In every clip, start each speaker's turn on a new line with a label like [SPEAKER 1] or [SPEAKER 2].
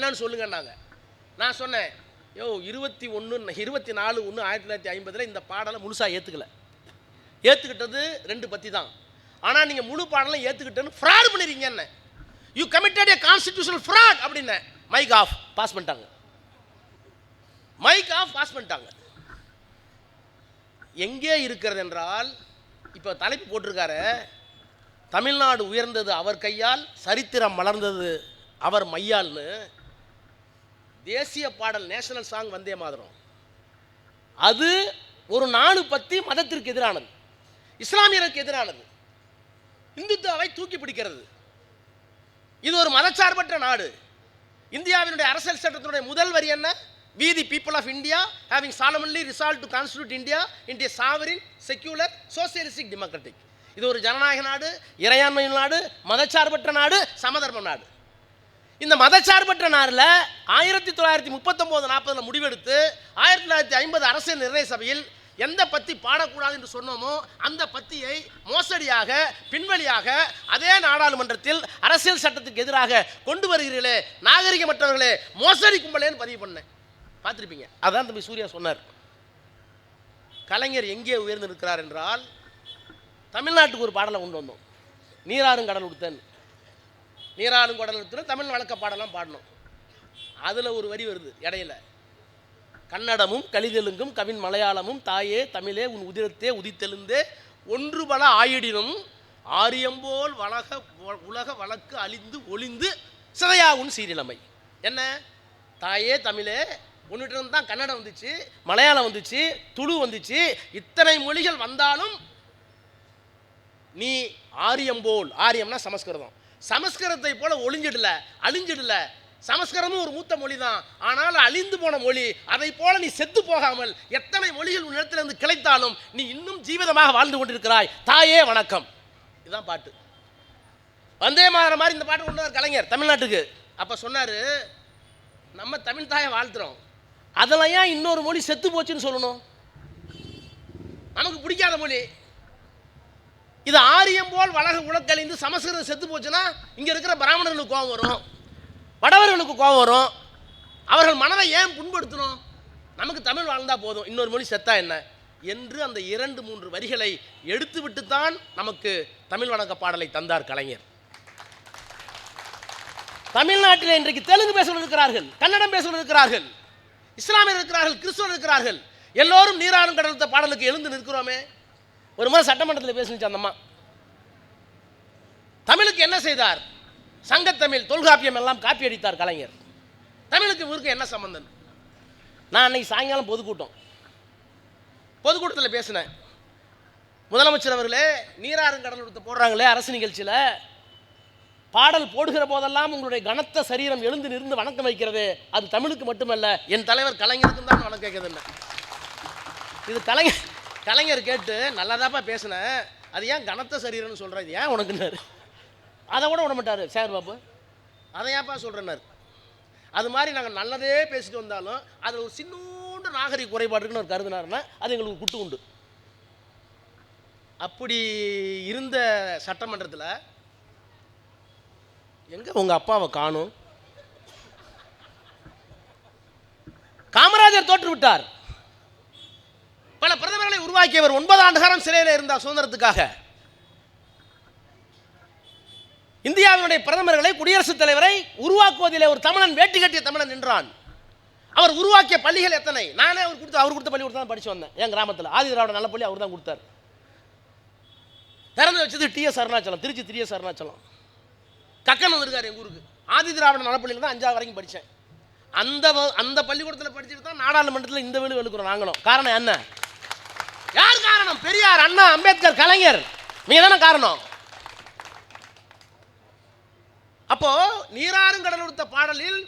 [SPEAKER 1] என்னன்னு சொல்லுங்கன்னாங்க. நான் சொன்னேன், 24/1/1950 இந்த பாடலை முழுசாக ஏற்றுக்கிட்டது 2 பத்தி தான். ஆனால் நீங்கள் முழு பாடலை ஏற்றுக்கிட்டேன்னு ஃப்ராட் பண்ணிருக்கீங்க. You committed A constitutional fraud அப்படின்னு மைக் ஆஃப் பாஸ் பண்ணிட்டாங்க. எங்கே இருக்கிறது என்றால், இப்போ தலைப்பு போட்டிருக்காரு, தமிழ்நாடு உயர்ந்தது அவர் கையால், சரித்திரம் மலர்ந்தது அவர் மையால்னு. தேசிய பாடல் நேஷனல் சாங் வந்தே மாதரம், அது ஒரு நாடு பற்றி மதத்திற்கு எதிரானது, இஸ்லாமியருக்கு எதிரானது, இந்துத்துவை தூக்கி பிடிக்கிறது. இது ஒரு மதச்சார்பற்ற நாடு. இந்தியாவினுடைய அரசியல் சட்டத்தினுடைய முதல் வரி என்ன? We the people of India having solemnly resolved to constitute India into a sovereign, secular, socialistic, democratic. இது ஒரு ஜனநாயக நாடு, இறையாண்மை நாடு, மதச்சார்பற்ற நாடு, சமதர்ம நாடு. இந்த மதச்சார்பற்ற நாடுல 1939-40 முடிவெடுத்து 1950 அரசியல் நிர்ணய சபையில் எந்த பத்தி பாடக்கூடாது என்று சொன்னோமோ அந்த பத்தியை மோசடியாக பின்வழியாக அதே நாடாளுமன்றத்தில் அரசியல் சட்டத்துக்கு எதிராக கொண்டு வருகிறீர்களே நாகரிகமற்றவர்களே, மோசடி கும்பலேன்னு பதிவு பண்ணேன். பார்த்துருப்பீங்க. அதான் தம்பி சூர்யா சொன்னார். கலைஞர் எங்கே உயர்ந்து இருக்கிறார் என்றால், தமிழ்நாட்டுக்கு ஒரு பாடலை கொண்டு வந்தோம், நீராறும் கடல் உடுத்தன். நீராறும் கடல் உடுத்தன் தமிழ் வழக்க பாடலாம் பாடணும். அதில் ஒரு வரி வருது இடையில, கன்னடமும் கலிதெலுங்கும் கவின் மலையாளமும் தாயே தமிழே உன் உதிரத்தே உதித்தெழுந்தே ஒன்று பல ஆயிடினும் ஆரியம்போல் உலக வழக்கு அழிந்து ஒளிந்து சிதையா உன் சீரிழமை. என்ன? தாயே தமிழே, உன்னிட்ட தான் கன்னடம் வந்துச்சு, மலையாளம் வந்துச்சு, துளு வந்துச்சு, இத்தனை மொழிகள் வந்தாலும் நீ ஆரியம்போல், ஆரியம்னா சமஸ்கிருதம், சமஸ்கிருதத்தை போல ஒளிஞ்சிடல, அழிஞ்சிடல. சமஸ்கிருதமும் ஒரு மூத்த மொழி தான், ஆனால் அழிந்து போன மொழி. அதை போல நீ செத்து போகாமல் எத்தனை மொழிகள் உன் இடத்திலிருந்து கிளைத்தாலும் நீ இன்னும் ஜீவிதமாக வாழ்ந்து கொண்டிருக்கிறாய், தாயே வணக்கம். இதுதான் பாட்டு. வந்தே மாதரம் மாதிரி இந்த பாட்டு கொண்டு வந்தார் கலைஞர் தமிழ்நாட்டுக்கு. அப்போ சொன்னார், நம்ம தமிழ் தாயை வாழ்த்துறோம், அதெல்லாம் ஏன் இன்னொரு மொழி செத்து போச்சுன்னு சொல்லணும்? நமக்கு பிடிக்காத மொழி இது. ஆரியம் போல் வளக உலக்கழிந்து சமஸ்கிருதம் செத்து போச்சுன்னா இங்கே இருக்கிற பிராமணர்களுக்கு கோபம் வரும், வடவர்களுக்கு கோபம் வரும். அவர்கள் மனதை ஏன் புண்படுத்தணும்? நமக்கு தமிழ் வாழ்ந்தா போதும், இன்னொரு மொழி செத்தா என்ன என்று அந்த 2-3 வரிகளை எடுத்துவிட்டுத்தான் நமக்கு தமிழ் வணக்க பாடலை தந்தார் கலைஞர். தமிழ்நாட்டில் இன்றைக்கு தெலுங்கு பேசுவது இருக்கிறார்கள், கன்னடம் பேசுவது இருக்கிறார்கள், இஸ்லாமியர் இருக்கிறார்கள், கிறிஸ்துவர் இருக்கிறார்கள். எல்லோரும் நீராறும் கடலத்த பாடலுக்கு எழுந்து நிற்கிறோமே. ஒரு முறை சட்டமன்றத்தில் பேசுனுச்சு அந்த அம்மா. தமிழுக்கு என்ன செய்தார்? சங்கத்தமிழ், தொல்காப்பியம் எல்லாம் காப்பி அடித்தார் கலைஞர். தமிழுக்கு இவருக்கு என்ன சம்பந்தம்? நான் அன்னைக்கு சாயங்காலம் பொதுக்கூட்டத்தில் பேசினேன். முதலமைச்சர் அவர்களே, நீராறும் கடல் போடுறாங்களே அரசு நிகழ்ச்சியில், பாடல் போடுகிற போதெல்லாம் உங்களுடைய கனத்த சரீரம் எழுந்து நின்று வணக்கம் வைக்கிறது, அது தமிழுக்கு மட்டுமல்ல, என் தலைவர் கலைஞருக்கும் தான் வணக்கம் கேட்குதுன்னு. இது கலைஞர் கேட்டு நல்லாதாப்பா பேசினேன், அது ஏன் கனத்த சரீரம்னு சொல்கிறது, ஏன் உனக்குன்னாரு. அதை கூட விட மாட்டார் சேகர் பாபு, அதை ஏன்ப்பா சொல்கிறேன்னாரு. அது மாதிரி நாங்கள் நல்லதே பேசிட்டு வந்தாலும் அதில் ஒரு சின்னூண்டு நாகரிக குறைபாடு இருக்குன்னு ஒரு கருதுனாருன்னா அது எங்களுக்கு குட்டு உண்டு. அப்படி இருந்த சட்டமன்றத்தில் எங்க உங்க அப்பாவை காணும்? காமராஜர் தோற்று விட்டார். பல பிரதமர்களை உருவாக்கியவர் 9 ஆண்டு காலம் சிறையில் இருந்தார் சுதந்திரத்துக்காக. இந்தியாவினுடைய பிரதமர்களை, குடியரசுத் தலைவரை உருவாக்குவதிலே ஒரு தமிழன், வேட்டி கட்டிய தமிழன் நின்றான். அவர் உருவாக்கிய பள்ளிகள் எத்தனை? நானே அவர் கொடுத்த பள்ளி கொடுத்தா படிச்சு வந்தேன். என் கிராமத்தில் ஆதி திராவிட நல்ல பள்ளி அவர் தான் கொடுத்தார். திறந்து வச்சது TS அருணாச்சலம், திருச்சி TS அருணாச்சலம். கக்கன் வந்திருக்காரு எங்கள் ஊருக்கு. ஆதி திராவிட நலப்பள்ளியில் தான் 5வது வரைக்கும் படித்தேன். அந்த பள்ளிக்கூடத்தில் படிச்சுட்டு தான் நாடாளுமன்றத்தில் இந்த வேலை வெளுக்கிறோம் நாங்களும். காரணம் என்ன? யார் காரணம்? பெரியார், அண்ணா, அம்பேத்கர், கலைஞர், நீங்க தானே காரணம். அப்போ நீராறும் கடல் உடுத்த பாடலில்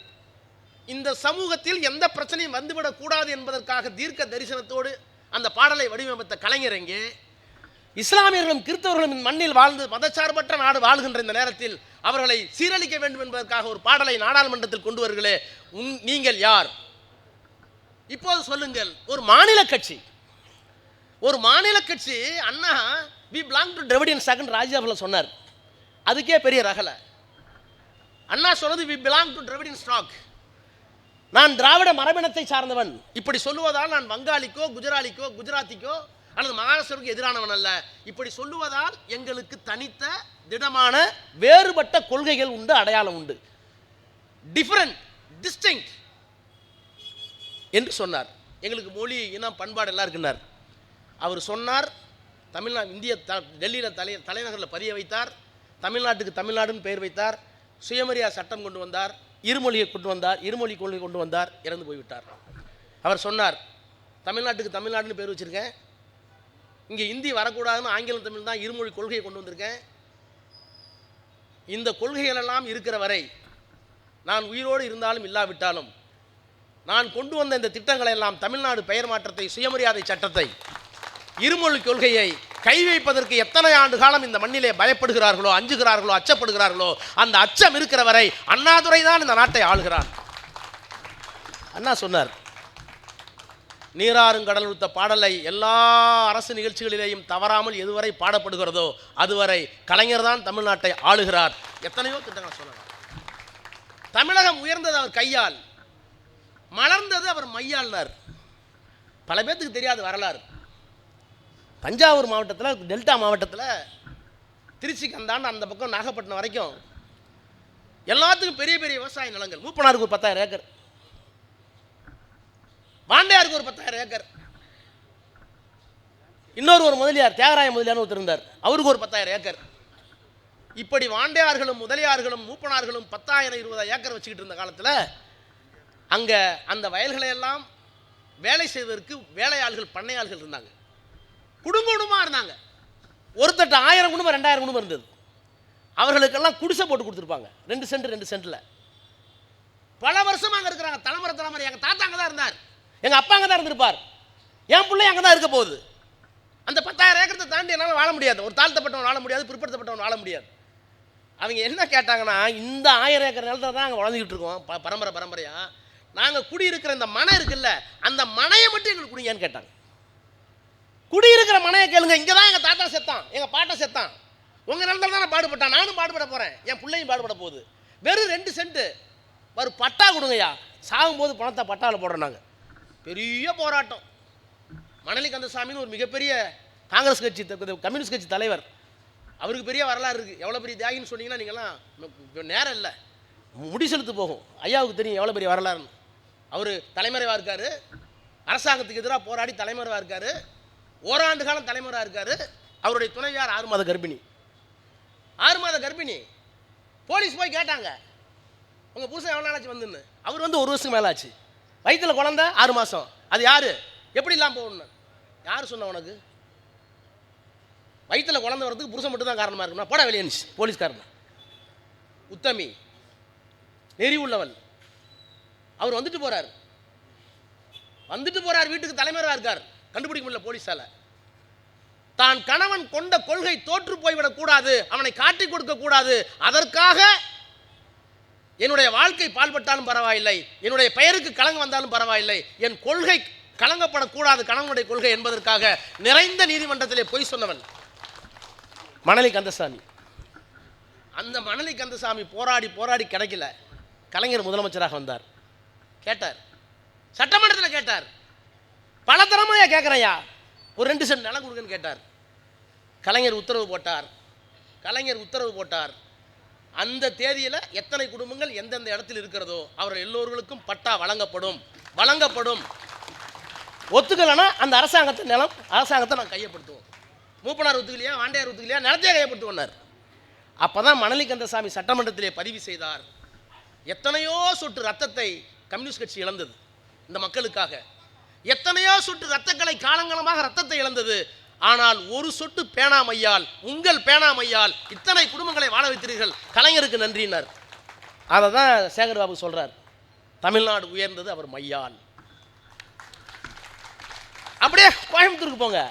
[SPEAKER 1] இந்த சமூகத்தில் எந்த பிரச்சனையும் வந்துவிடக் கூடாது என்பதற்காக தீர்க்க தரிசனத்தோடு அந்த பாடலை வடிவமைத்த கலைஞர் எங்கே? இஸ்லாமியர்களும் கிறிஸ்தவர்களும் மண்ணில் வாழ்ந்து மதச்சார்பற்ற நாடு வாழ்கின்ற இந்த நேரத்தில் அவர்களை சீரழிக்க வேண்டும் என்பதற்காக ஒரு பாடலை நாடாளுமன்றத்தில் கொண்டு வருகிறே, நீங்கள் யார்? இப்போது சொல்லுங்கள். ஒரு மாநில கட்சி Anna we belong to Dravidian second ராஜ்யசபாவில் சொன்னார். அதுக்கே பெரிய ரகலை. அண்ணா சொன்னது we belong to Dravidian stock. நான் திராவிட மரபினத்தை சார்ந்தவன் இப்படி சொல்லுவதால் நான் வங்காளிக்கோ குஜராத்திக்கோ அல்லது மகாராஷ்டிரவுக்கு எதிரானவன் அல்ல. இப்படி சொல்லுவதால் எங்களுக்கு தனித்த திடமான வேறுபட்ட கொள்கைகள் உண்டு, அடையாளம் உண்டு, டிஃபரண்ட் டிஸ்டிங்க்ட் என்று சொன்னார். எங்களுக்கு மொழி இனம் பண்பாடு எல்லாம் இருக்குன்னார். அவர் சொன்னார். இந்திய டெல்லியில் தலைநகரில் பதிய வைத்தார். தமிழ்நாட்டுக்கு தமிழ்நாடுன்னு பெயர் வைத்தார். சுயமரியாதை சட்டம் கொண்டு வந்தார். இருமொழியை கொண்டு வந்தார். இருமொழி கொள்கை கொண்டு வந்தார். இறந்து போய்விட்டார். அவர் சொன்னார், தமிழ்நாட்டுக்கு தமிழ்நாடுன்னு பேர் வச்சுருக்கேன், இங்கே இந்தி வரக்கூடாதுன்னு ஆங்கிலம் தமிழ் தான் இருமொழி கொள்கையை கொண்டு வந்திருக்கேன். இந்த கொள்கைகளெல்லாம் இருக்கிற வரை நான் உயிரோடு இருந்தாலும் இல்லாவிட்டாலும் நான் கொண்டு வந்த இந்த திட்டங்களை எல்லாம் தமிழ்நாடு பெயர் மாற்றத்தை, சுயமரியாதை சட்டத்தை, இருமொழி கொள்கையை கை வைப்பதற்கு எத்தனை ஆண்டு காலம் இந்த மண்ணிலே பயப்படுகிறார்களோ, அஞ்சுகிறார்களோ, அச்சப்படுகிறார்களோ, அந்த அச்சம் இருக்கிற வரை அண்ணாதுரை தான் இந்த நாட்டை ஆளுகிறார். அண்ணா சொன்னார், நீராறும் கடல் உடுத்த பாடலை எல்லா அரசு நிகழ்ச்சிகளிலேயும் தவறாமல் எதுவரை பாடப்படுகிறதோ அதுவரை கலைஞர் தான் தமிழ்நாட்டை ஆளுகிறார். எத்தனையோ திட்டங்கள் சொன்னார். தமிழகம் உயர்ந்தது அவர் கையால், மலர்ந்தது அவர் மையாள்னார். பல பேர்த்துக்கு தெரியாது வரலாறு. தஞ்சாவூர் மாவட்டத்தில், டெல்டா மாவட்டத்தில், திருச்சிக்கு அந்த பக்கம் நாகப்பட்டினம் வரைக்கும் எல்லாத்துக்கும் பெரிய பெரிய விவசாய நிலங்கள். மூப்பனாருக்கு ஒரு 10,000 ஏக்கர், வாண்டையாருக்கு ஒரு 10,000 ஏக்கர், இன்னொரு ஒரு முதலியார், தியாகராய முதலியார்னு ஒருத்தர் இருந்தார், அவருக்கு ஒரு 10,000 ஏக்கர். இப்படி வாண்டையார்களும் முதலியார்களும் மூப்பனார்களும் 10,000 20 ஏக்கர் வச்சுக்கிட்டு இருந்த காலத்தில் அங்கே அந்த வயல்களை எல்லாம் வேலை செய்வதற்கு வேலையாள்கள், பண்ணையாள்கள் இருந்தாங்க. குடும்பமாக இருந்தாங்க. ஒரு தட்டு 1000 குடும்பம் 2000 குடும்பம் இருந்தது. அவர்களுக்கெல்லாம் குடிசை போட்டு கொடுத்துருப்பாங்க. 2 சென்ட் பல வருஷமாக அங்கே இருக்கிறாங்க. தலைமுறை எங்கள் தாத்தா அங்கே தான் இருந்தார், எங்கள் அப்பா அங்கே தான் இருந்திருப்பார், என் பிள்ளை அங்கே தான் இருக்க போகுது. அந்த 10,000 ஏக்கரத்தை தாண்டி என்னால் வாழ முடியாது. ஒரு தாழ்த்தப்பட்டவன் வாழ முடியாது, பிற்படுத்தப்பட்டவன் வாழ முடியாது. அவங்க என்ன கேட்டாங்கன்னா, இந்த 1000 ஏக்கர் நிலத்தை தான் அங்கே வளர்ந்துக்கிட்டு இருக்கோம் பரம்பரையாக. நாங்கள் குடியிருக்கிற இந்த மனை இருக்குல்ல, அந்த மனையை மட்டும் எங்களுக்கு குடிங்கன்னு கேட்டாங்க. குடியிருக்கிற மனையை கேளுங்க, இங்கே தான் எங்கள் தாத்தா செத்தான், எங்கள் பாட்டை செத்தான், உங்கள் நிலத்தில் தான் நான் பாடுபட்டான், நானும் பாடுபட போகிறேன், என் பிள்ளையும் பாடுபட போகுது. வெறும் 2 சென்ட் ஒரு பட்டா கொடுங்கய்யா, சாகும்போது பணத்தை பட்டாவில் போடுறோம். நாங்கள் பெரிய போராட்டம். மணலி கந்தசாமின்னு ஒரு மிகப்பெரிய காங்கிரஸ் கட்சி, கம்யூனிஸ்ட் கட்சி தலைவர், அவருக்கு பெரிய வரலாறு இருக்குது. எவ்வளோ பெரிய தியாகின்னு சொன்னீங்கன்னா நீங்கள்லாம் நேரம் இல்லை, முடி செலுத்து போகும். ஐயாவுக்கு தெரியும் எவ்வளோ பெரிய வரலாறுன்னு. அவர் தலைமறைவாக இருக்கார், அரசாங்கத்துக்கு எதிராக போராடி தலைமறைவாக இருக்கார், ஓராண்டு காலம் தலைமறைவாக இருக்கார். அவருடைய துணைவியார் 6 மாத கர்ப்பிணி. 6 மாத கர்ப்பிணி. போலீஸ் போய் கேட்டாங்க, உங்கள் புருஷன் எவ்வளோ நாளாச்சு வந்துன்னு. அவர் 1 வருஷத்துக்கு மேலே ஆச்சு. வயிற்றில் குழந்தை 6 மாதம். அது யார், எப்படி இல்லாமல் போகணும்? யார் சொன்ன உனக்கு? வயிற்றில் குழந்தை வரதுக்கு புருஷன் மட்டும் தான் காரணமாக இருக்குன்னா போட வெளியே இருந்துச்சு. போலீஸ்காரன் உத்தமி, நெறி உள்ளவள். அவர் வந்துட்டு போகிறார் வீட்டுக்கு தலைமறைவாக இருக்கார். கண்டுபிடிக்க முடியல போலீஸால். தான் கணவன் கொண்ட கொள்கை தோற்று போய்விடக்கூடாது, அவனை காட்டி கொடுக்க கூடாது, அதற்காக என்னுடைய வாழ்க்கை பால்பட்டாலும் பரவாயில்லை, என்னுடைய பெயருக்கு களங்கம் வந்தாலும் பரவாயில்லை, என் கொள்கை களங்கப்படக்கூடாது, கணவனுடைய கொள்கை என்பதற்காக நிறைந்த நீதிமன்றத்திலே பொய் சொன்னவன் மணலி கந்தசாமி. அந்த மணலி கந்தசாமி போராடி கிடைக்கல. கலைஞர் முதலமைச்சராக வந்தார். கேட்டார், சட்டமன்றத்தில் கேட்டார், பல தரமையா கேட்குறையா, ஒரு 2 சென்ட் நிலம் கொடுங்கன்னு கேட்டார். கலைஞர் உத்தரவு போட்டார். அந்த தேதியில் எத்தனை குடும்பங்கள் எந்தெந்த இடத்தில் இருக்கிறதோ அவர்கள் எல்லோர்களுக்கும் பட்டா வழங்கப்படும். ஒத்துக்கலைன்னா அந்த அரசாங்கத்தை நான் கையப்படுத்துவோம். மூப்பனார் ஒத்துக்கலையா, வாண்டையார் ஒத்துக்கலையா, நிலத்தையே கையப்படுத்துவோன்னார். அப்போ தான் மணலி கந்தசாமி சட்டமன்றத்திலே பதிவு செய்தார். எத்தனையோ சொட்டு ரத்தத்தை கம்யூனிஸ்ட் கட்சி இழந்தது இந்த மக்களுக்காக. எத்தனையோ சொட்டு ரத்தங்களை காலங்காலமாக ரத்தத்தை இழந்தது. ஆனால் ஒரு சொட்டு பேணாமையால், உங்கள் பேணாமையால் இத்தனை குடும்பங்களை வாழ வைத்தீர்கள், கலைஞருக்கு நன்றினார். அதை தான் சேகர் பாபு சொல்றார், தமிழ்நாடு உயர்ந்தது அவர் மையால். அப்படியே கோயம்புத்தூருக்கு போங்க.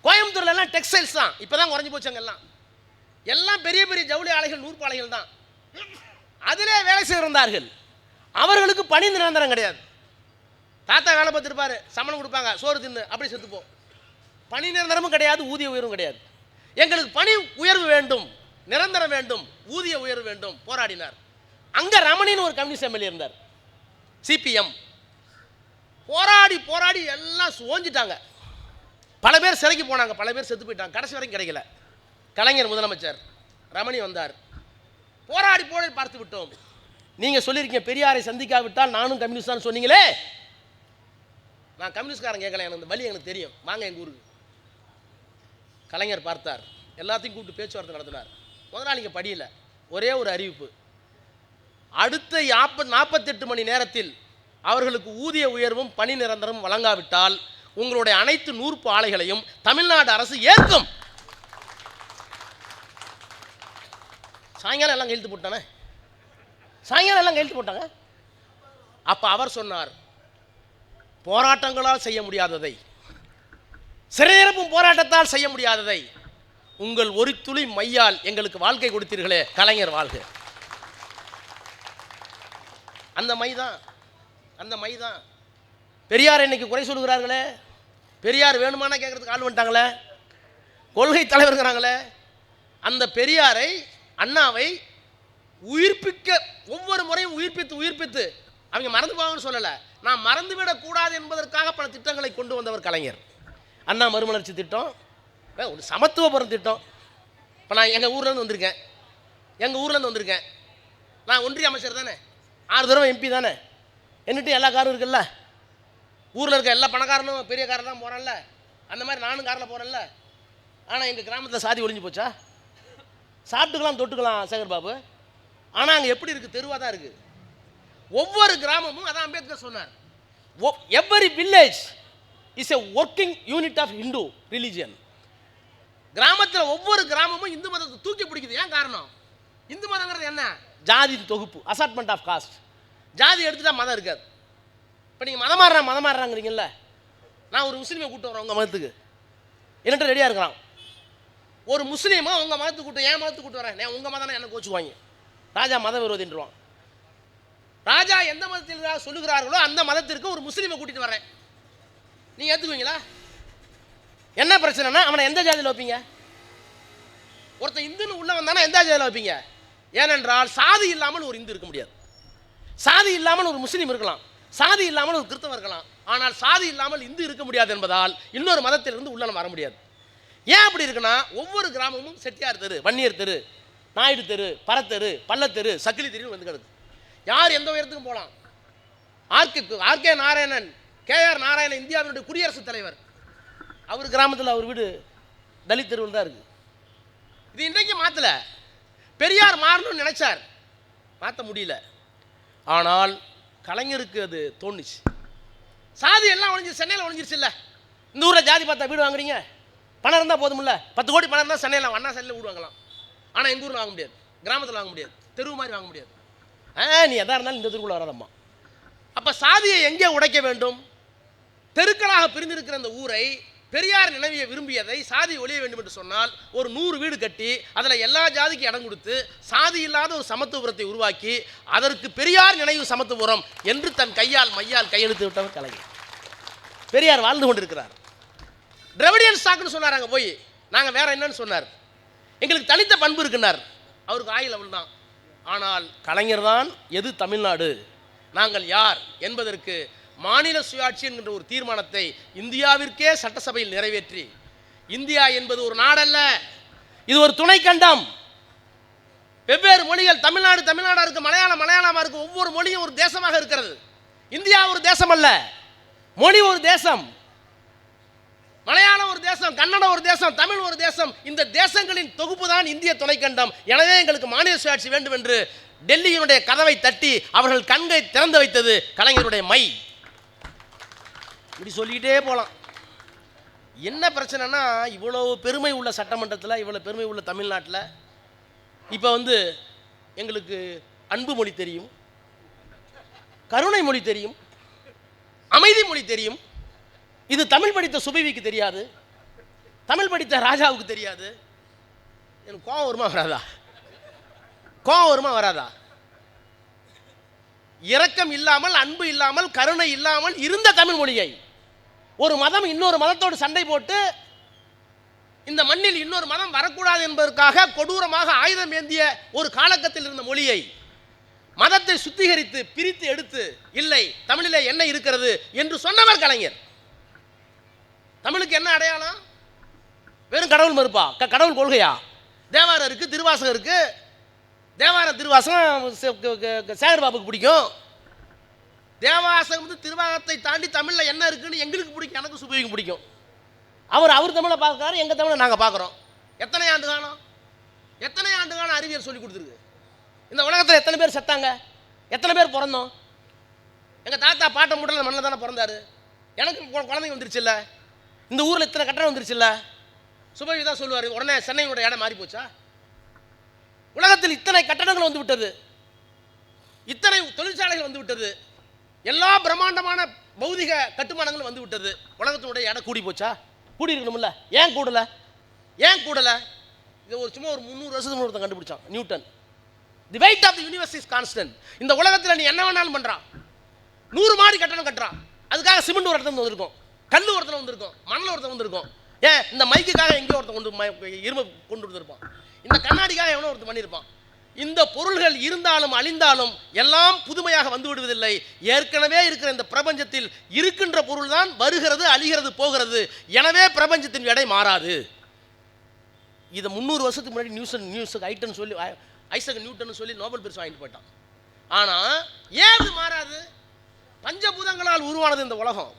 [SPEAKER 1] கோயம்புத்தூர்ல எல்லாம் டெக்ஸ்டைல்ஸ் தான், இப்பதான் குறைஞ்சு போச்சாங்க. எல்லாம் பெரிய பெரிய ஜவுளி ஆலைகள், நூற்பு ஆலைகள் தான். அதிலே வேலை செய்திருந்தார்கள். அவர்களுக்கு பணி நிரந்தரம் கிடையாது. தாத்தா வேலை பார்த்துருப்பாரு, சம்பளம் கொடுப்பாங்க, சோறு தின்னு அப்படி செத்துப்போம். பணி நிரந்தரமும் கிடையாது, ஊதிய உயர்வும் கிடையாது. எங்களுக்கு பணி உயர்வு வேண்டும், நிரந்தரம் வேண்டும், ஊதிய உயர்வு வேண்டும். போராடினார். அங்கே ரமணின்னு ஒரு கம்யூனிஸ்ட் எம்எல்ஏ இருந்தார். சிபிஎம் போராடி போராடி எல்லாம் சோஞ்சிட்டாங்க. பல பேர் சிறைக்கு போனாங்க, பல பேர் செத்து போயிட்டாங்க, கடைசி வரைக்கும் கிடைக்கல. கலைஞர் முதலமைச்சர், ரமணி வந்தார், போராடி போராடி பார்த்து விட்டோம். நீங்கள் சொல்லியிருக்கீங்க பெரியாரை சந்திக்காவிட்டால் நானும் கம்யூனிஸ்ட் தான் சொன்னீங்களே. நான் கம்யூனிஸ்ட்காரன் கேட்கல, எனக்கு இந்த வழி எனக்கு தெரியும், வாங்க எங்கள் ஊருக்கு. கலைஞர் பார்த்தார், எல்லாத்தையும் கூப்பிட்டு பேச்சுவார்த்தை நடத்தினார். முதலாளிங்க படியில ஒரே ஒரு அறிவிப்பு, அடுத்த 48 மணி நேரத்தில் அவர்களுக்கு ஊதிய உயர்வும் பணி நிரந்தரமும் வழங்காவிட்டால் உங்களுடைய அனைத்து 100 ஆலைகளையும் தமிழ்நாடு அரசு ஏற்கும். சாயங்காலம் எல்லாம் கையெழுத்து போட்டானே, சாயங்காலம் எல்லாம் கையெழுத்து போட்டாங்க. அப்ப அவர் சொன்னார், போராட்டங்களால் செய்ய முடியாததை, சிறையிறப்பும் போராட்டத்தால் செய்ய முடியாததை உங்கள் ஒரு துளி மையால் எங்களுக்கு வாழ்க்கை கொடுத்தீர்களே, கலைஞர் வாழ்க. அந்த மைதான், அந்த மைதான் பெரியார் இன்னைக்கு குறை சொல்லுகிறார்களே. பெரியார் வேணுமானா கேட்கறதுக்கு ஆள் வந்துட்டாங்களே, கொள்கை தலைவருங்கிறாங்களே. அந்த பெரியாரை, அண்ணாவை உயிர்ப்பிக்க ஒவ்வொரு முறையும் உயிர்ப்பித்து அவங்க மறந்து போவாங்கன்னு சொல்லலை, நான் மறந்துவிடக்கூடாது என்பதற்காக பல திட்டங்களை கொண்டு வந்தவர் கலைஞர். அண்ணா மறுமலர்ச்சி திட்டம், ஒரு சமத்துவபுரம் திட்டம். இப்போ நான் எங்கள் ஊர்லேருந்து வந்திருக்கேன், நான் ஒன்றிய அமைச்சர் தானே, 6 தடவை எம்பி தானே, என்னட்டு எல்லா காரும் இருக்குல்ல, ஊரில் இருக்க எல்லா பணக்காரனும் பெரிய காரில் தான் போகிறான்ல, அந்த மாதிரி நானும் காரில் போகிறேன்ல. ஆனால் எங்கள் கிராமத்தில் சாதி ஒழிஞ்சு போச்சா? சாப்பிட்டுக்கலாம் தொட்டுக்கலாம் சேகர் பாபு, ஆனால் அங்கே எப்படி இருக்குது? தெருவாக தான் இருக்குது. ஒவ்வொரு கிராமமும், அதான் அம்பேத்கர் சொன்னார், every village is a working unit of Hindu religion. கிராமத்தில் ஒவ்வொரு கிராமமும் இந்து மதத்தை தூக்கி பிடிக்குது. ஏன் காரணம்? இந்து மதங்கிறது என்ன? ஜாதி தொகுப்பு, அசார்ட்மெண்ட் ஆஃப் காஸ்ட். ஜாதி எடுத்துட்டா மதம் இருக்காது. இப்போ நீங்கள் மதம் மாறுறாங்கிறீங்கல்ல, நான் ஒரு முஸ்லீமை கூப்பிட்டு வரேன் உங்கள் மதத்துக்கு, என்னட்ட ரெடியாக இருக்கிறான். ஒரு முஸ்லீமா உங்கள் மதத்துக்கு கூப்பிட்டு, என் மதத்துக்கு கூப்பிட்டு வரேன், உங்கள் மதம் எனக்கு கோச்சுக்குவாங்க, ராஜா மத விரோதின்றான். ராஜா எந்த மதத்தில் சொல்லுகிறார்களோ அந்த மதத்திற்கு ஒரு முஸ்லீமை கூட்டிட்டு வரேன், நீங்கள் ஏற்றுக்குவீங்களா? என்ன பிரச்சனைனா அவனை எந்த ஜாதியில் வைப்பீங்க? ஒருத்தன் இந்துன்னு உள்ள வந்தானா எந்த ஜாதியில் வைப்பீங்க? ஏனென்றால் சாதி இல்லாமல் ஒரு இந்து இருக்க முடியாது, சாதி இல்லாமல் ஒரு முஸ்லீம் இருக்கலாம், சாதி இல்லாமல் ஒரு கிறிஸ்தவம் இருக்கலாம், ஆனால் சாதி இல்லாமல் இந்து இருக்க முடியாது என்பதால் இன்னொரு மதத்திலிருந்து உள்ள வர முடியாது. ஏன் அப்படி இருக்குன்னா, ஒவ்வொரு கிராமமும் செட்டியார் தெரு, வன்னியர் தெரு, நாயுடு தெரு, பரத்தெரு, பள்ளத்தெரு, சக்கிலி தெரு வந்து கிடக்கு. யார் எந்த உயரத்துக்கும் போகலாம். ஆர்கே நாராயணன், கேஆர் நாராயணன், இந்தியாவினுடைய குடியரசுத் தலைவர், அவர் கிராமத்தில் அவர் வீடு தலித் தெருவில் தான் இருக்குது. இது இன்றைக்கு மாற்றல, பெரியார் மாறணும்னு நினைச்சார், மாற்ற முடியல. ஆனால் கலைஞருக்கு அது தோணுச்சு. சாதி எல்லாம் ஒழிஞ்சு, சென்னையில் ஒழிஞ்சிருச்சு இல்லை. இந்த ஊரில் ஜாதி பார்த்தா வீடு வாங்குறீங்க, பணம் இருந்தால் போதுமில்ல, 10 கோடி பணம் இருந்தால் சென்னையில் அண்ணா சாலையில் வீடு வாங்கலாம். ஆனால் எங்கள் ஊரில் வாங்க முடியாது, கிராமத்தில் வாங்க முடியாது, தெருவு மாதிரி வாங்க முடியாது. நீ எதாக இருந்தாலும் இந்த தெருக்குள்ள வராதம்மா. அப்போ சாதியை எங்கே உடைக்க வேண்டும்? தெருக்களாக பிரிந்திருக்கிற அந்த ஊரை பெரியார் நினைவிய விரும்பியதை சாதி ஒழிய வேண்டும் என்று சொன்னால் ஒரு 100 வீடு கட்டி அதில் எல்லா ஜாதிக்கும் இடம் கொடுத்து சாதி இல்லாத ஒரு சமத்துவபுரத்தை உருவாக்கி அதற்கு பெரியார் நினைவு சமத்துவபுரம் என்று தன் கையால் மையால் கையெழுத்து விட்டவர் கலைஞர். பெரியார் வாழ்ந்து கொண்டிருக்கிறார். திராவிடியன் ஸ்டாக்னு சொன்னார், அங்கே போய் நாங்கள் வேற என்னன்னு சொன்னார், எங்களுக்கு தனித்த பண்பு இருக்குன்னார். அவருக்கு ஆயில் அவள் தான். ஆனால் கலைஞர் தான் எது தமிழ்நாடு, நாங்கள் யார் என்பதற்கு மாநில சுயாட்சி என்கின்ற ஒரு தீர்மானத்தை இந்தியாவிற்கே சட்டசபையில் நிறைவேற்றி, இந்தியா என்பது ஒரு நாடல்ல, இது ஒரு துணை கண்டம், வெவ்வேறு மொழிகள், தமிழ்நாடா இருக்கு, மலையாளமா இருக்கு, ஒவ்வொரு மொழியும் ஒரு தேசமாக இருக்கிறது. இந்தியா ஒரு தேசம் அல்ல, மொழி ஒரு தேசம், மலையாளம் ஒரு தேசம், கன்னடம் ஒரு தேசம், தமிழ் ஒரு தேசம். இந்த தேசங்களின் தொகுப்பு தான் இந்திய துணைக்கண்டம். எனவே எங்களுக்கு மாநில சுயாட்சி வேண்டும் என்று டெல்லியினுடைய கதவை தட்டி அவர்கள் கண்களை திறந்து வைத்தது கலைஞருடைய மை. இப்படி சொல்லிக்கிட்டே போகலாம். என்ன பிரச்சனைனா, இவ்வளவு பெருமை உள்ள சட்டமன்றத்தில், இவ்வளோ பெருமை உள்ள தமிழ்நாட்டில் இப்போ எங்களுக்கு அன்பு மொழி தெரியும், கருணை மொழி தெரியும், அமைதி மொழி தெரியும். இது தமிழ் படித்த சுபைவிக்கு தெரியாது, தமிழ் படித்த ராஜாவுக்கு தெரியாது. எனக்கு கோபம் வருமா வராதா? இரக்கம் இல்லாமல், அன்பு இல்லாமல், கருணை இல்லாமல் இருந்த தமிழ் மொழியை ஒரு மதம் இன்னொரு மதத்தோடு சண்டை போட்டு இந்த மண்ணில் இன்னொரு மதம் வரக்கூடாது என்பதற்காக கொடூரமாக ஆயுதம் ஏந்திய ஒரு காலகட்டத்தில் இருந்த மொழியை மதத்தை சுத்திகரித்து பிரித்து எடுத்து இல்லை தமிழிலே என்ன இருக்கிறது என்று சொன்னவர் கலைஞர். தமிழுக்கு என்ன அடையாளம்? வெறும் கடவுள் மறுப்பா? கடவுள் கொள்கையா? தேவாரம் இருக்கு, திருவாசகம் இருக்கு. தேவார திருவாசகம் சேகர்பாபுக்கு பிடிக்கும். தேவாசகம் திருவாசகத்தை தாண்டி தமிழில் என்ன இருக்குன்னு எங்களுக்கு பிடிக்கும், எனக்கு சுபவிக்கு பிடிக்கும். அவர் தமிழை பார்க்குறாரு, எங்கள் தமிழை நாங்கள் பார்க்குறோம். எத்தனை ஆண்டு காலம் அறிவியல் சொல்லி கொடுத்துருக்கு. இந்த உலகத்தில் எத்தனை பேர் செத்தாங்க, எத்தனை பேர் பிறந்தோம்? எங்கள் தாத்தா பாட்டை முட்டல மண்ணில் தானே பிறந்தாரு. எனக்கு குழந்தைங்க வந்துருச்சு இல்லை, இந்த ஊரில் இத்தனை கட்டணம் வந்துருச்சு இல்லை. சுபவி தான் சொல்லுவார், உடனே சென்னையோட இடம் மாறி போச்சா? உலகத்தில் இத்தனை கட்டடங்கள் வந்து விட்டது, இத்தனை தொழிற்சாலைகள் வந்து விட்டது, எல்லா பிரம்மாண்டமான பௌதிக கட்டுமானங்களும் வந்து விட்டது. உலகத்தினுடைய இடம் கூடி போச்சா? கூடி இருக்கணும்ல. ஏன் கூடல? இது சும்மா ஒரு 300 வருஷத்துக்கு ஒருத்தன் கண்டுபிடிச்சான், Newton. The weight of the universe is constant. இந்த உலகத்தில் நீ என்ன வேணாலும் பண்ணுறான். 100 மாடி கட்டணம் கட்டுறான், அதுக்காக சிமெண்ட் ஒரு இடத்துல வந்திருக்கும், கல் ஒருத்தர் வந்திருக்கும், மணல் ஒருத்தர் வந்திருக்கும். ஏன் இந்த மைக்குக்காக எங்கேயோ ஒருத்தர் இரும்பு கொண்டு வந்திருப்பான், இந்த கண்ணாடிக்காக எவனோ ஒருத்தர் பண்ணியிருப்பான். இந்த பொருள்கள் இருந்தாலும் அழிந்தாலும் எல்லாம் புதுமையாக வந்து விடுவதில்லை. ஏற்கனவே இருக்கிற இந்த பிரபஞ்சத்தில் இருக்கின்ற பொருள் தான் வருகிறது, அழிகிறது, போகிறது. எனவே பிரபஞ்சத்தின் எடை மாறாது. இதை 300 வருஷத்துக்கு முன்னாடி நியூஸ் ஐசக் நியூட்டன் சொல்லி நோபல் பரிசு வாங்கிட்டு போயிட்டான். ஆனால் ஏன் இது மாறாது? பஞ்சபூதங்களால் உருவானது இந்த உலகம்.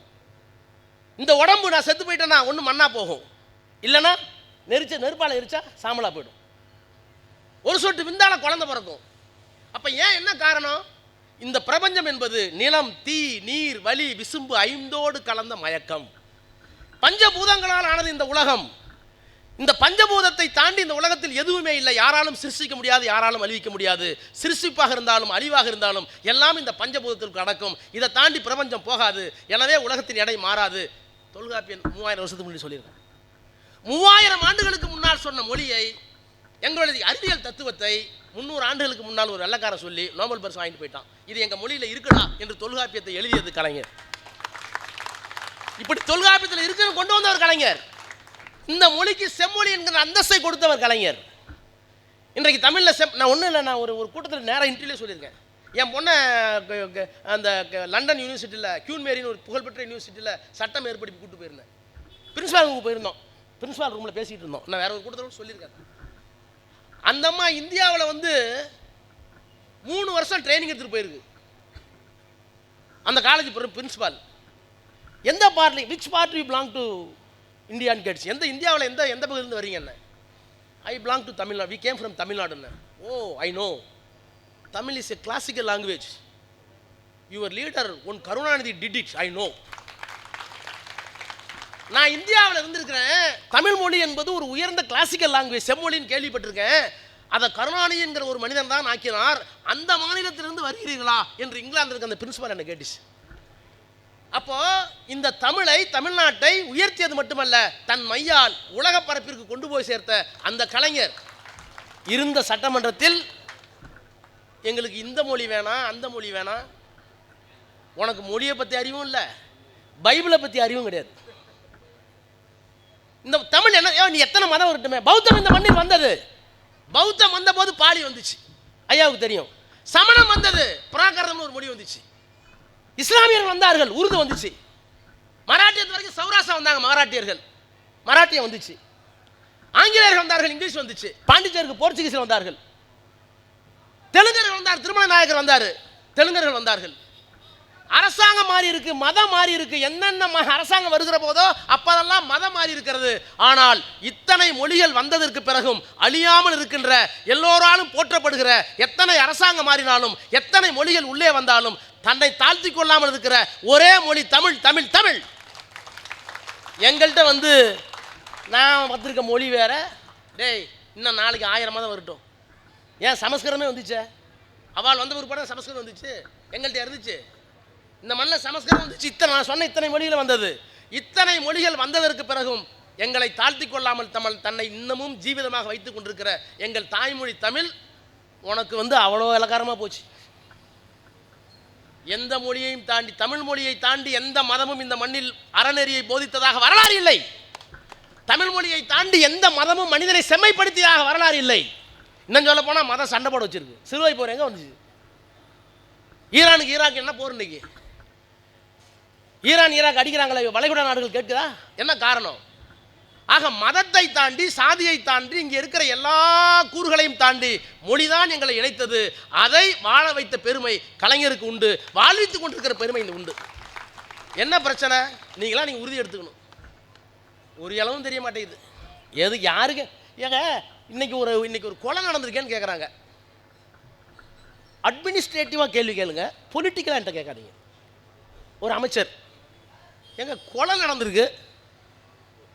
[SPEAKER 1] இந்த உடம்பு நான் செத்து போயிட்டேன்னா ஒன்று மண்ணா போகும், இல்லைன்னா நெருப்பால் எரிச்சா சாம்பலா போயிடும். ஒரு சொட்டு விந்தால குழந்தை பிறக்கும். அப்ப ஏன் என்ன காரணம்? இந்த பிரபஞ்சம் என்பது நிலம், தீ, நீர், வலி, விசும்பு ஐந்தோடு கலந்த மயக்கம். பஞ்சபூதங்களால் ஆனது இந்த உலகம். இந்த பஞ்சபூதத்தை தாண்டி இந்த உலகத்தில் எதுவுமே இல்லை. யாராலும் சிருஷ்டிக்க முடியாது, யாராலும் அழிவிக்க முடியாது. சிருஷ்டிப்பாக இருந்தாலும் அழிவாக இருந்தாலும் எல்லாம் இந்த பஞ்சபூதத்திற்கு அடக்கும். இதை தாண்டி பிரபஞ்சம் போகாது. எனவே உலகத்தின் எடை மாறாது. தொல்காப்பியன் 3000 வருஷத்துக்கு முன்னாடி சொல்லியிருக்காங்க. 3000 ஆண்டுகளுக்கு முன்னால் சொன்ன மொழியை, எங்களுடைய அறிவியல் தத்துவத்தை 300 ஆண்டுகளுக்கு முன்னால் ஒரு வெள்ளக்காரன் சொல்லி நோபல் பரிசு வாங்கிட்டு போயிட்டான். இது எங்க மொழியில இருக்குடா என்று தொல்காப்பியத்தை எழுதியது கலைஞர். இப்படி தொல்காப்பியத்தில் இருக்கிற கொண்டு வந்தவர் கலைஞர். இந்த மொழிக்கு செம்மொழி என்கிற அந்தஸ்தை கொடுத்தவர் கலைஞர். இன்றைக்கு தமிழில் நான் ஒன்றும் இல்லை, நான் ஒரு கூட்டத்தில் நேராக இன்டர்வியூ சொல்லியிருக்கேன். என் பொண்ணை அந்த லண்டன் யூனிவர்சிட்டியில் கியூன் மேரின்னு ஒரு புகழ்பெற்ற யூனிவர்சிட்டியில் சட்டம் ஏற்படுத்தி கூப்பிட்டு போயிருந்தேன். பிரின்சிபால் ரூமுக்கு போயிருந்தோம். பிரின்சிபால் ரூமில் பேசிகிட்டு இருந்தோம். நான் வேற ஒரு கூட்டத்தில் சொல்லியிருக்கேன். அந்த அம்மா இந்தியாவில் 3 வருஷம் ட்ரைனிங் எடுத்துகிட்டு போயிருக்கு. அந்த காலேஜ் பிரின்சிபால் எந்த party, which party belong to இந்தியான்னு கேட்டுச்சு. இந்தியாவில் எந்த பகுதியிலேருந்து வரீங்க? என்ன, I belong to Tamil Nadu, we came from தமிழ்நாடுன்னு. Oh, I know, Tamil is a classical language. Your leader one Karunanidhi did it, I know. நான் இந்தியாவில் இருந்திருக்கிறேன். தமிழ் மொழி என்பது ஒரு உயர்ந்த கிளாசிக்கல் லாங்குவேஜ், செம்மொழின்னு கேள்விப்பட்டிருக்கேன். அதை கருணாநிதி என்கிற ஒரு மனிதன் தான் ஆக்கினார். அந்த மாநிலத்திலிருந்து வருகிறீர்களா என்று இங்கிலாந்து இருக்க அந்த பிரின்சிபால் என்ன கேட்டுச்சு. அப்போ இந்த தமிழை, தமிழ்நாட்டை உயர்த்தியது மட்டுமல்ல, தன் மையால் உலக பரப்பிற்கு கொண்டு போய் சேர்த்த அந்த கலைஞர் இருந்த சட்டமன்றத்தில் எங்களுக்கு இந்த மொழி வேணாம், அந்த மொழி வேணாம், உனக்கு மொழியை பற்றி அறிவும் இல்லை, பைபிளை பற்றி அறிவும் கிடையாது. இந்த தமிழ் என்ன, நீ எத்தனை மதம் இருக்கட்டுமே, பௌத்தம் இந்த மண்ணில் வந்தது. பௌத்தம் வந்த போது பாலி வந்துச்சு, ஐயாவுக்கு தெரியும். சமணம் வந்தது, பிராகிருதம்னு ஒரு மொழி வந்துச்சு. இஸ்லாமியர்கள் வந்தார்கள், உருது வந்துச்சு. மராட்டியத்து வரைக்கும் சௌராஷ்டிரா வந்தாங்க மராட்டியர்கள், மராட்டியம் வந்துச்சு. ஆங்கிலேயர்கள் வந்தார்கள், இங்கிலீஷ் வந்துச்சு. பாண்டிச்சேரிக்கு போர்ச்சுகீஸில் வந்தார்கள். தெலுங்கர்கள் வந்தார், திருமண நாயக்கர் வந்தார், தெலுங்கர்கள் வந்தார்கள். அரசாங்கம் மாறி இருக்கு, மதம் மாறி இருக்கு. என்னென்ன அரசாங்கம் வருகிற போதோ அப்பதெல்லாம் மதம் மாறி இருக்கிறது. ஆனால் இத்தனை மொழிகள் வந்ததற்கு பிறகும் அழியாமல் இருக்கின்ற, எல்லோராலும் போற்றப்படுகிற, எத்தனை அரசாங்கம் மாறினாலும், எத்தனை மொழிகள் உள்ளே வந்தாலும் தன்னை தாழ்த்தி கொள்ளாமல் இருக்கிற ஒரே மொழி தமிழ், தமிழ், தமிழ். எங்கள்கிட்ட நான் வந்திருக்க மொழி வேற, டேய் இன்னும் நாளைக்கு 1000 மதம் வரட்டும். ஏன் சமஸ்கிருதமே வந்துச்சு, அவள் வந்த ஒரு படம் சமஸ்கிருதம் வந்துச்சு, எங்கள்கிட்ட இருந்துச்சு. இந்த மண்ணில் சமஸ்கிருதம் வந்துச்சு. நான் சொன்ன இத்தனை மொழிகள் வந்தது. இத்தனை மொழிகள் வந்ததற்கு பிறகும் எங்களை தாழ்த்தி கொள்ளாமல் தன்னை இன்னமும் ஜீவிதமாக வைத்துக் கொண்டிருக்கிற எங்கள் தாய்மொழி தமிழ் உனக்கு அவ்வளோ இலக்காரமாக போச்சு. எந்த மொழியையும் தாண்டி, தமிழ் மொழியை தாண்டி எந்த மதமும் இந்த மண்ணில் அறநெறியை போதித்ததாக வரலாறு இல்லை. தமிழ் மொழியை தாண்டி எந்த மதமும் மனிதனை செம்மைப்படுத்தியதாக வரலாறு இல்லை. இன்னும் சொல்ல போனால் மதம் சண்டை போட வச்சிருக்கு. சிலுவை போர் எங்கே வந்துச்சு? ஈரானுக்கு ஈராக் என்ன போர் இன்னைக்கு? ஈரான் ஈராக் அடிக்கிறாங்களே, வளைகுடா நாடுகள் கேட்குதா? என்ன காரணம்? ஆக மதத்தை தாண்டி, சாதியை தாண்டி, இங்கே இருக்கிற எல்லா கூறுகளையும் தாண்டி மொழிதான் எங்களை இணைத்தது. அதை வாழ வைத்த பெருமை கலைஞருக்கு உண்டு. வாழ்வித்துக் கொண்டிருக்கிற பெருமை இந்த உண்டு. என்ன பிரச்சனை? நீங்களாம் நீங்கள் உறுதி எடுத்துக்கணும். ஒரு அளவும் தெரிய மாட்டேங்குது. எது யாருக்கு ஏங்க இன்னைக்கு ஒரு கொலை நடந்திருக்கேன்னு கேட்குறாங்க. அட்மினிஸ்ட்ரேட்டிவாக கேள்வி கேளுங்க, பொலிட்டிக்கலாக என்கிட்ட கேட்காதீங்க. ஒரு அமைச்சர் எங்க கொலை நடந்திருக்கு,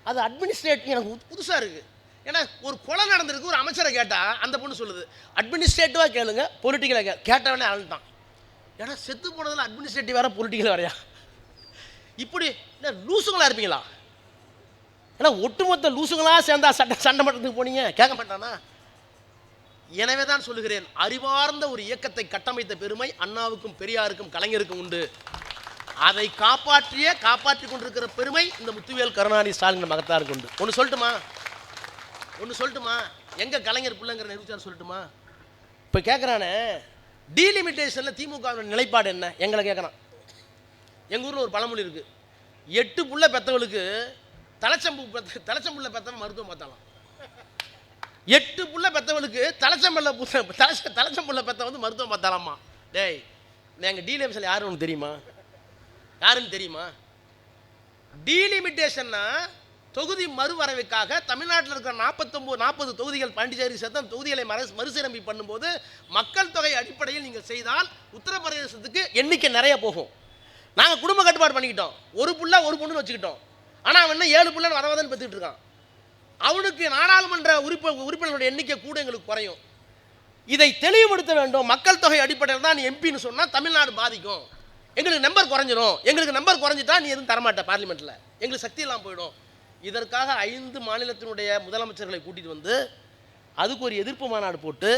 [SPEAKER 1] அது அட்மினிஸ்ட்ரேட்டிவ் எனக்கு புதுசாக இருக்குது. ஏன்னா ஒரு கொலை நடந்திருக்கு, ஒரு அமைச்சரை கேட்டால் அந்த பொண்ணு சொல்லுது அட்மினிஸ்ட்ரேட்டிவாக கேளுங்க, பொலிட்டிக்கலாக கேட்டவனே அழுந்தான். ஏன்னா செத்து போனதில் அட்மினிஸ்ட்ரேட்டிவ் வேறு பொலிட்டிக்கல் வரையா? இப்படி லூசுங்களாக இருப்பீங்களா? ஏன்னா ஒட்டுமொத்த லூசுங்களாக சேர்ந்தா சண்டை மட்டத்துக்கு போனீங்க, கேட்க மாட்டானா? எனவே தான் சொல்லுகிறேன், அறிவார்ந்த ஒரு இயக்கத்தை கட்டமைத்த பெருமை அண்ணாவுக்கும் பெரியாருக்கும் கலைஞருக்கும் உண்டு. அதை காப்பாற்றிக் கொண்டிருக்கிற பெருமை இந்த முத்துவேல் கருணாநிதி ஸ்டாலின் மகத்தாருக்கு உண்டு. ஒன்று சொல்லட்டுமா? எங்க கலைஞர் பிள்ளைங்கிற நிரூபிச்சார் சொல்லட்டுமா? இப்போ கேட்குறானே டீலிமிட்டேஷனில் திமுக நிலைப்பாடு என்ன எங்களை கேட்குறான். எங்கள் ஊரில் ஒரு பழமொழி இருக்குது, 8 புள்ள பெற்றவளுக்கு தலைச்சம்புள்ள பெற்றவன் மருத்துவம் பார்த்தாலாம். 8 புள்ள பெற்றவளுக்கு தலைச்சம்புள்ள பெற்ற வந்து மருத்துவம் பார்த்தாலாமா? டேய், எங்கள் டீலிமிட்டேஷன் யாருன்னு தெரியுமா? டீலிமிட்டேஷன்னா தொகுதி மறுவரைவுக்காக தமிழ்நாட்டில் இருக்கிற 40 தொகுதிகள், பாண்டிச்சேரி சேர்த்த தொகுதிகளை மறுசீரமைப்பு பண்ணும்போது மக்கள் தொகை அடிப்படையில் நீங்கள் செய்தால் உத்தரப்பிரதேசத்துக்கு எண்ணிக்கை நிறைய போகும். நாங்கள் குடும்ப கட்டுப்பாடு பண்ணிக்கிட்டோம், ஒரு புள்ள ஒரு பொண்ணுன்னு வச்சுக்கிட்டோம். ஆனால் அவன் 7 புள்ளன்னு வரவதன்னு பெற்றுக்கிட்டு இருக்கான். அவனுக்கு நாடாளுமன்ற உறுப்பினர்களுடைய எண்ணிக்கை கூட எங்களுக்கு குறையும். இதை தெளிவுபடுத்த வேண்டும். மக்கள் தொகை அடிப்படையில் தான் நீ எம்பின்னு சொன்னால் தமிழ்நாடு பாதிக்கும், எங்களுக்கு நம்பர் குறைஞ்சிடும். எங்களுக்கு நம்பர் குறைஞ்சிட்டா நீ எதுவும் தரமாட்ட பார்லிமெண்ட்டில், எங்களுக்கு சக்தி எல்லாம் போயிடும். இதற்காக 5 மாநிலத்தினுடைய முதலமைச்சர்களை கூட்டிகிட்டு வந்து அதுக்கு ஒரு எதிர்ப்பு மாநாடு போட்டு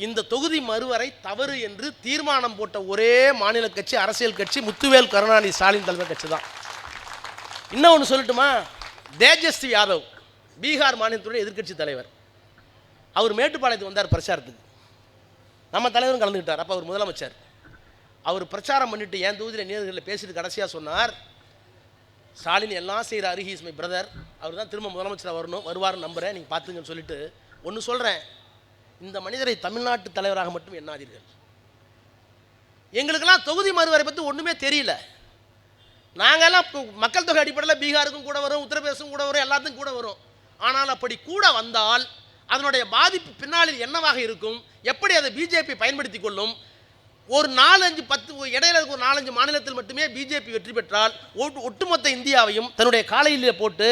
[SPEAKER 1] இந்த தொகுதி மறுவரை தவறு என்று தீர்மானம் போட்ட ஒரே மாநில கட்சி, அரசியல் கட்சி முத்துவேல் கருணாநிதி ஸ்டாலின் தலைமை கட்சி தான். இன்னும் ஒன்று சொல்லட்டுமா? தேஜஸ்வி யாதவ் பீகார் மாநிலத்துடைய எதிர்க்கட்சி தலைவர், அவர் மேட்டுப்பாளையத்துக்கு வந்தார் பிரச்சாரத்துக்கு. நம்ம தலைவரும் கலந்துக்கிட்டார். அப்போ அவர் முதலமைச்சர். அவர் பிரச்சாரம் பண்ணிட்டு என் தொகுதியில் நேர்களில் பேசிட்டு கடைசியாக சொன்னார், ஸ்டாலின் எல்லாம் செய்கிறாரு, ஹி இஸ் மை பிரதர், அவர் தான் திரும்ப முதலமைச்சராக வருவார்னு நம்புகிறேன், நீங்கள் பார்த்துங்கன்னு சொல்லிட்டு ஒன்று சொல்கிறேன், இந்த மனிதரை தமிழ்நாட்டு தலைவராக மட்டும் எண்ணாதீர்கள். எங்களுக்கெல்லாம் தொகுதி மறுவரை பற்றி ஒன்றுமே தெரியல. நாங்கள்லாம் மக்கள் தொகை அடிப்படையில் பீகாருக்கும் கூட வரும், உத்தரப்பிரதேசம் கூட வரும், எல்லாத்துக்கும் கூட வரும். ஆனால் அப்படி கூட வந்தால் அதனுடைய பாதிப்பு பின்னாளில் என்னவாக இருக்கும், எப்படி அதை பிஜேபி பயன்படுத்தி கொள்ளும்? ஒரு 4-5-10 இடையில ஒரு 4-5 மாநிலத்தில் மட்டுமே பிஜேபி வெற்றி பெற்றால் ஒட்டுமொத்த இந்தியாவையும் தன்னுடைய காலையிலே போட்டு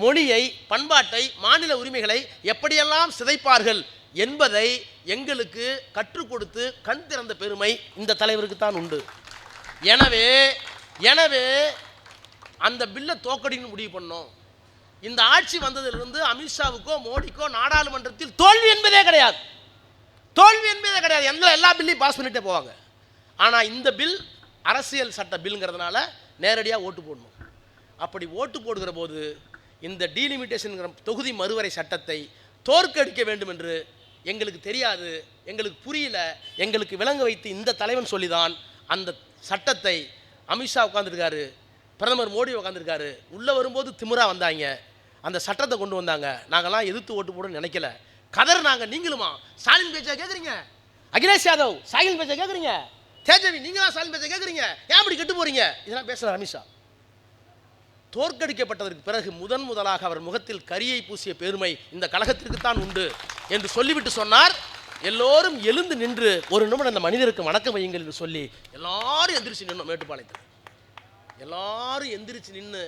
[SPEAKER 1] மொழியை, பண்பாட்டை, மாநில உரிமைகளை எப்படியெல்லாம் சிதைப்பார்கள் என்பதை எங்களுக்கு கற்றுக் கொடுத்து கண் திறந்த பெருமை இந்த தலைவருக்கு தான் உண்டு. எனவே அந்த பில்லை தோக்கடின்னு முடிவு பண்ணோம். இந்த ஆட்சி வந்ததிலிருந்து அமித்ஷாவுக்கோ மோடிக்கோ நாடாளுமன்றத்தில் தோல்வி என்பதே கிடையாது. எல்லா பில்லையும் பாஸ் பண்ணிட்டே போவாங்க. ஆனால் இந்த பில் அரசியல் சட்ட பில்ங்கிறதுனால நேரடியாக ஓட்டு போடணும். அப்படி ஓட்டு போடுகிற போது இந்த டீலிமிட்டேஷன் தொகுதி மறுவரை சட்டத்தை தோற்கடிக்க வேண்டும் என்று எங்களுக்கு தெரியாது, எங்களுக்கு புரியல, எங்களுக்கு விளங்க வைத்து இந்த தலைவன் சொல்லிதான் அந்த சட்டத்தை அமித்ஷா உட்காந்துருக்காரு, பிரதமர் மோடி உட்காந்துருக்காரு, உள்ளே வரும்போது திமிரா வந்தாங்க, அந்த சட்டத்தை கொண்டு வந்தாங்க. நாங்கள்லாம் எதிர்த்து ஓட்டு போடணும்னு நினைக்கல, கதறினாங்க. நீங்களுமா ஸ்டாலின் பேச்சை கேட்குறீங்க, அகிலேஷ் யாதவ் ஸ்டாலின் பேச்சை கேட்குறீங்க, தேஜவி நீங்களா ஸ்டாலின் பேச்சை கேட்குறீங்க, ஏன் அப்படி கெட்டு போறீங்க? இதெல்லாம் பேசுகிறார் அமித்ஷா. தோற்கடிக்கப்பட்டதற்கு பிறகு முதலாக அவர் முகத்தில் கரியை பூசிய பெருமை இந்த கழகத்திற்குத்தான் உண்டு என்று சொல்லிவிட்டு சொன்னார், எல்லோரும் எழுந்து நின்று ஒரு நிமிடம் அந்த மனிதருக்கு வணக்கம் வையுங்கள் என்று சொல்லி எல்லாரும் எந்திரிச்சு நின்னோம். மேட்டுப்பாளையத்தில் எல்லாரும் எந்திரிச்சு நின்று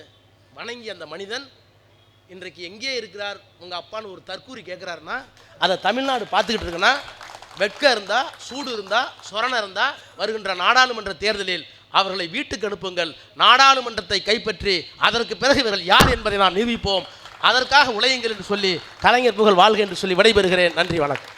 [SPEAKER 1] வணங்கி அந்த மனிதன் இன்றைக்கு எங்கே இருக்கிறார் உங்கள் அப்பான்னு ஒரு தற்கூரி கேட்குறாருன்னா அதை தமிழ்நாடு பார்த்துக்கிட்டு இருக்குன்னா, வெட்கம் இருந்தால், சூடு இருந்தால், சொரணம் இருந்தால் வருகின்ற நாடாளுமன்ற தேர்தலில் அவர்களை வீட்டுக்கு அனுப்புங்கள். நாடாளுமன்றத்தை கைப்பற்றி அதற்கு பிறகு இவர்கள் யார் என்பதை நாம் நிரூபிப்போம். அதற்காக உழையுங்கள் என்று சொல்லி கலைஞர் புகழ் வாழ்க என்று சொல்லி விடைபெறுகிறேன். நன்றி, வணக்கம்.